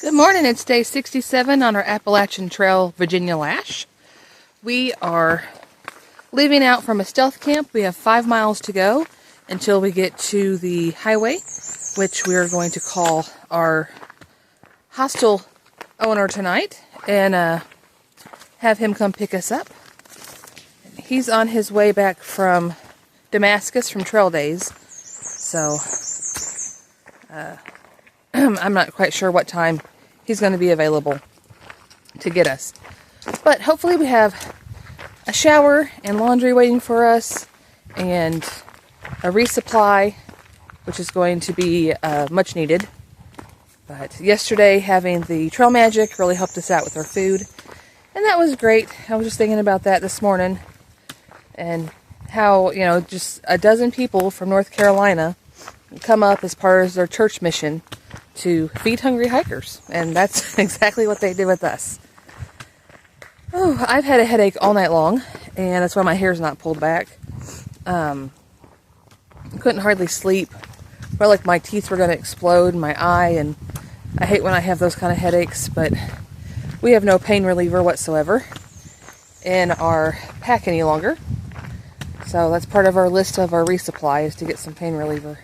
Good morning, it's day 67 on our Appalachian Trail, Virginia LASH. We are leaving out from a stealth camp. We have 5 miles to go until we get to the highway, which we are going to call our hostel owner tonight and have him come pick us up. He's on his way back from Damascus from trail days, so I'm not quite sure what time he's going to be available to get us. But hopefully we have a shower and laundry waiting for us and a resupply, which is going to be much needed. But yesterday having the Trail Magic really helped us out with our food, and that was great. I was just thinking about that this morning and how, you know, just a dozen people from North Carolina come up as part of their church mission to feed hungry hikers, and that's exactly what they did with us. Oh, I've had a headache all night long, and that's why my hair's not pulled back. Couldn't hardly sleep. Felt like my teeth were going to explode in my eye, and I hate when I have those kind of headaches, but we have no pain reliever whatsoever in our pack any longer. So that's part of our list of our resupply, is to get some pain reliever.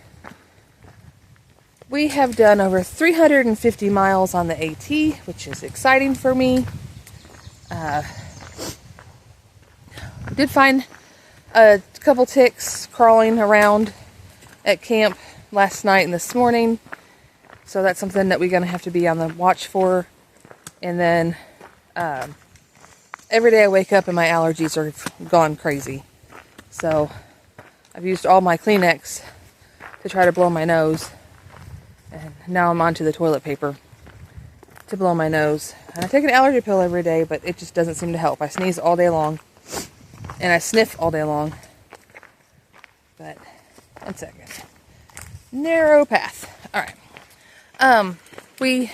We have done over 350 miles on the AT, which is exciting for me. We did find a couple ticks crawling around at camp last night and this morning, so that's something that we're going to have to be on the watch for. And then every day I wake up and my allergies are gone crazy. So I've used all my Kleenex to try to blow my nose. And now I'm onto the toilet paper to blow my nose. And I take an allergy pill every day, but it just doesn't seem to help. I sneeze all day long, and I sniff all day long. But, 1 second. Narrow path. Alright. We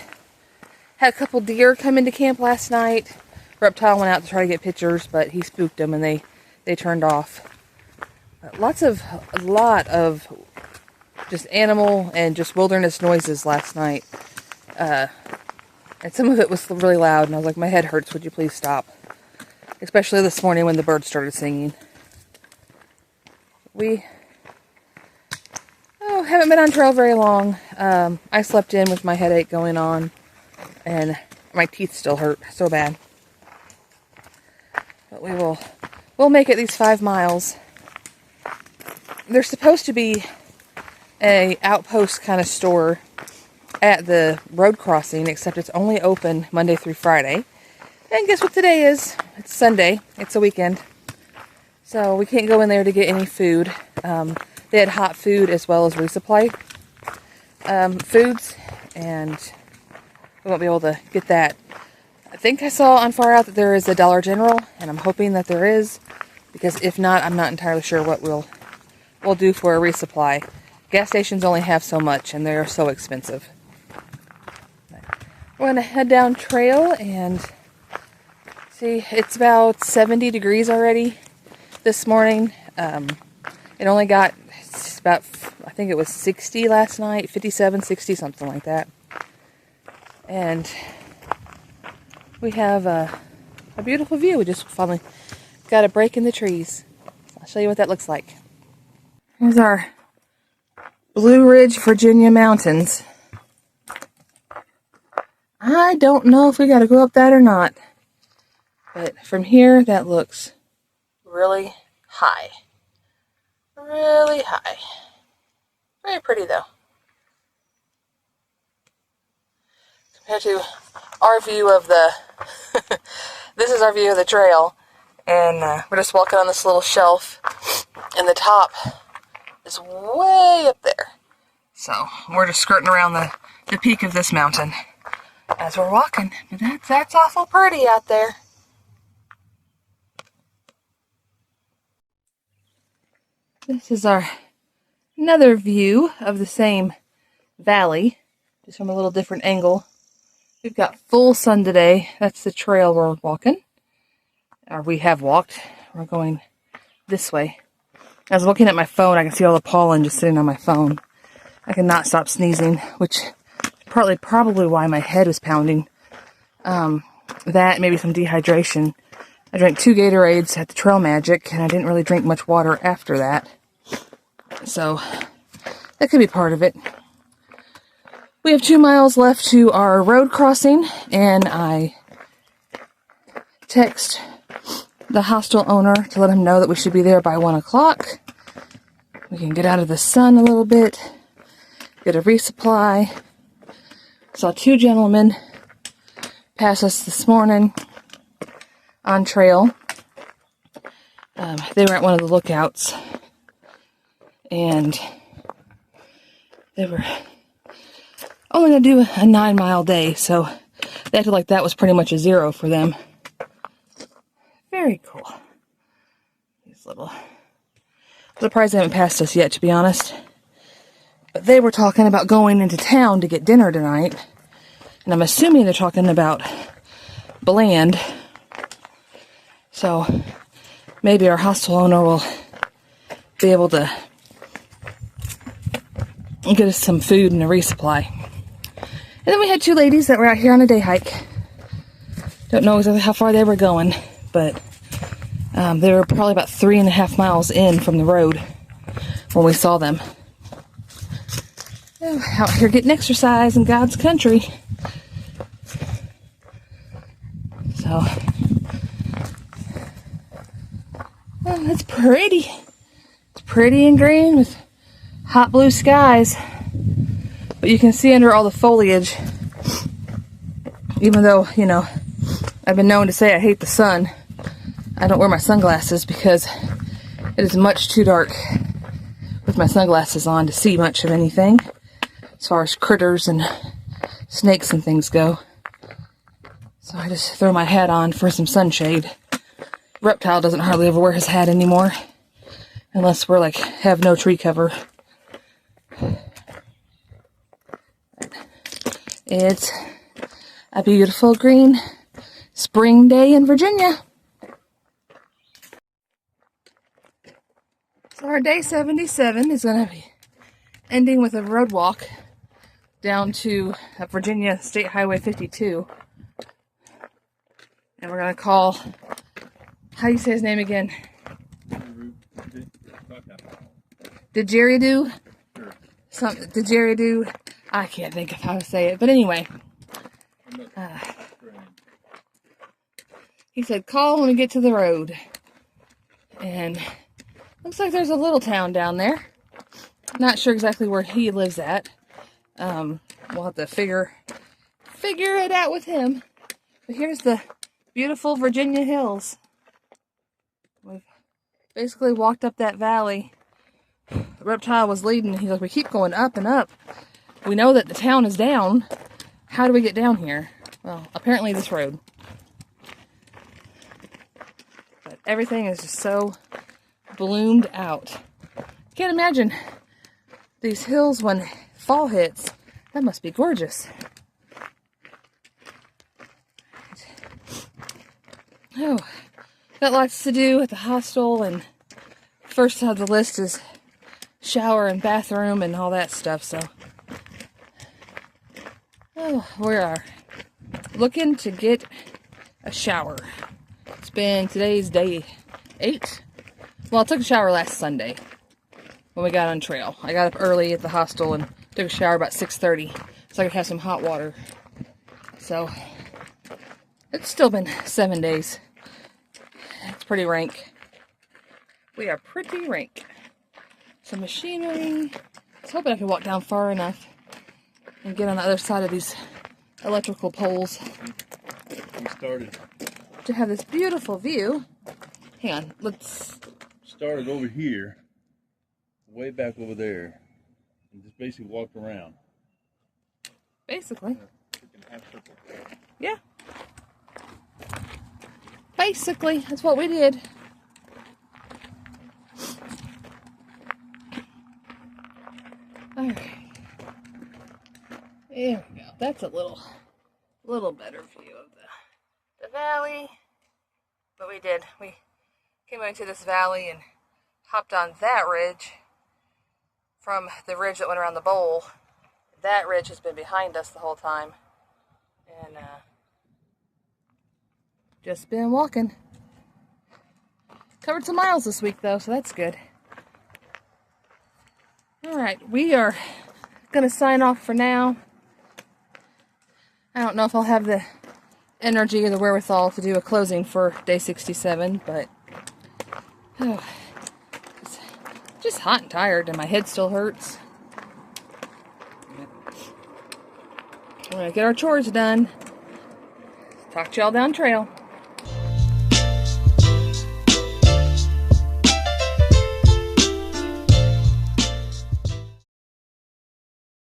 had a couple deer come into camp last night. Reptile went out to try to get pictures, but he spooked them, and they turned off. But a lot of just animal and just wilderness noises last night. And some of it was really loud, and I was like, my head hurts, would you please stop? Especially this morning when the birds started singing. We haven't been on trail very long. I slept in with my headache going on, and my teeth still hurt so bad. But we'll make it these 5 miles. There's supposed to be a outpost kind of store at the road crossing, except it's only open Monday through Friday. And guess what today is? It's Sunday. It's a weekend. So we can't go in there to get any food. They had hot food as well as resupply foods, and we won't be able to get that. I think I saw on Far Out that there is a Dollar General, and I'm hoping that there is, because if not, I'm not entirely sure what we'll do for a resupply. Gas stations only have so much, and they're so expensive. We're going to head down trail and see, it's about 70 degrees already this morning. It only got about, I think it was 60 last night, 57, 60, something like that. And we have a beautiful view. We just finally got a break in the trees. I'll show you what that looks like. Here's our Blue Ridge, Virginia mountains. I don't know if we got to go up that or not, but from here that looks really high. Really high. Very pretty though. Compared to our view of the this is our view of the trail, and we're just walking on this little shelf, and the top is way up there. So we're just skirting around the peak of this mountain as we're walking. But that's awful pretty out there. This is another view of the same valley, just from a little different angle. We've got full sun today. That's the trail we're walking. Or we have walked. We're going this way. I was looking at my phone. I can see all the pollen just sitting on my phone. I cannot stop sneezing, which probably why my head was pounding. That, maybe some dehydration. I drank 2 Gatorades at the Trail Magic, and I didn't really drink much water after that. So, that could be part of it. We have 2 miles left to our road crossing, and I text the hostel owner to let him know that we should be there by 1 o'clock. We can get out of the sun a little bit, get a resupply. Saw 2 gentlemen pass us this morning on trail. They were at one of the lookouts, and they were only going to do a 9-mile day, so they acted like that was pretty much a 0 for them. Very cool. These little... I'm surprised they haven't passed us yet, to be honest. But they were talking about going into town to get dinner tonight, and I'm assuming they're talking about Bland. So maybe our hostel owner will be able to get us some food and a resupply. And then we had 2 ladies that were out here on a day hike. Don't know exactly how far they were going, but they were probably about 3.5 miles in from the road when we saw them. Oh, out here getting exercise in God's country. So, it's pretty. It's pretty and green with hot blue skies. But you can see under all the foliage, even though, you know, I've been known to say I hate the sun, I don't wear my sunglasses because it is much too dark with my sunglasses on to see much of anything as far as critters and snakes and things go. So I just throw my hat on for some sunshade. Reptile doesn't hardly ever wear his hat anymore, unless we're like, have no tree cover. It's a beautiful green spring day in Virginia. So our day 77 is going to be ending with a road walk down to Virginia State Highway 52. And we're going to call, how do you say his name again? Dijeridoo? Dijeridoo. I can't think of how to say it. But anyway. He said, call when we get to the road. And looks like there's a little town down there. Not sure exactly where he lives at. We'll have to figure it out with him. But here's the beautiful Virginia hills. We've basically walked up that valley. The reptile was leading. He's like, we keep going up and up. We know that the town is down. How do we get down here? Well, apparently this road. But everything is just so bloomed out. Can't imagine these hills when fall hits. That must be gorgeous. Oh, got lots to do at the hostel, and first on the list is shower and bathroom and all that stuff, so we are looking to get a shower. Today's day 8. Well, I took a shower last Sunday when we got on trail. I got up early at the hostel and took a shower about 6:30 so I could have some hot water. So it's still been 7 days. It's pretty rank. We are pretty rank. Some machinery. I was hoping I could walk down far enough and get on the other side of these electrical poles. We started To have this beautiful view. Hang on, let's... Started over here, way back over there, and just basically walked around. Basically. Yeah. Basically, that's what we did. Alright. There we go. That's a little better view of the valley. But we did. We came into this valley and hopped on that ridge from the ridge that went around the bowl. that ridge has been behind us the whole time. And just been walking. Covered some miles this week though, so that's good. Alright, we are going to sign off for now. I don't know if I'll have the energy or the wherewithal to do a closing for day 67, but it's just hot and tired, and my head still hurts. We're going to get our chores done. Talk to y'all down trail.